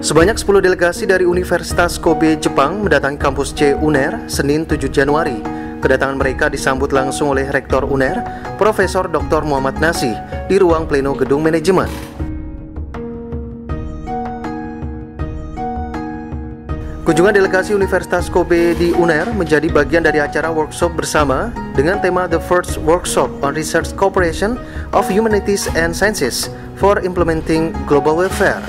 Sebanyak 10 delegasi dari Universitas Kobe, Jepang mendatangi kampus C UNER Senin 7 Januari. Kedatangan mereka disambut langsung oleh Rektor UNER, Profesor Dr. Muhammad Nasih, di ruang pleno gedung manajemen. Kunjungan delegasi Universitas Kobe di UNER menjadi bagian dari acara workshop bersama dengan tema The First Workshop on Research Cooperation of Humanities and Sciences for Implementing Global Welfare.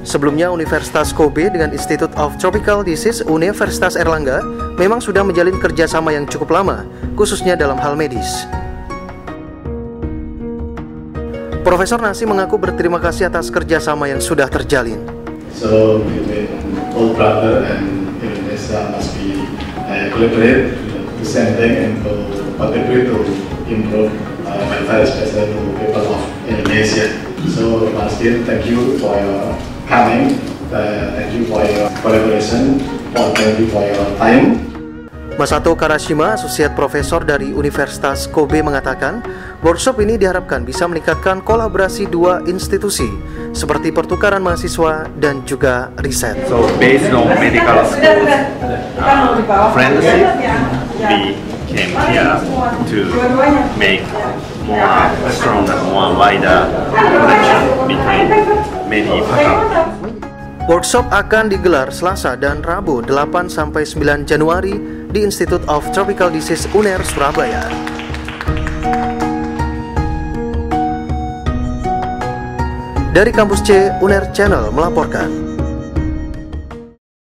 Sebelumnya, Universitas Kobe dengan Institute of Tropical Disease Universitas Erlangga memang sudah menjalin kerjasama yang cukup lama, khususnya dalam hal medis. Profesor Nasih mengaku berterima kasih atas kerjasama yang sudah terjalin. So, between old brother and Indonesia must be collaborate to same thing and to contribute to improve welfare, especially to people of Indonesia. So, once again, thank you for your coming, thank you for your collaboration, thank you for your time. Masato Karashima, Associate Profesor dari Universitas Kobe mengatakan, workshop ini diharapkan bisa meningkatkan kolaborasi dua institusi, seperti pertukaran mahasiswa dan juga riset. So based on medical schools friendship, we came here to make more stronger, more wider connection between many faculty. Workshop akan digelar Selasa dan Rabu 8-9 Januari di Institute of Tropical Disease UNER Surabaya. Dari kampus C, UNER Channel melaporkan.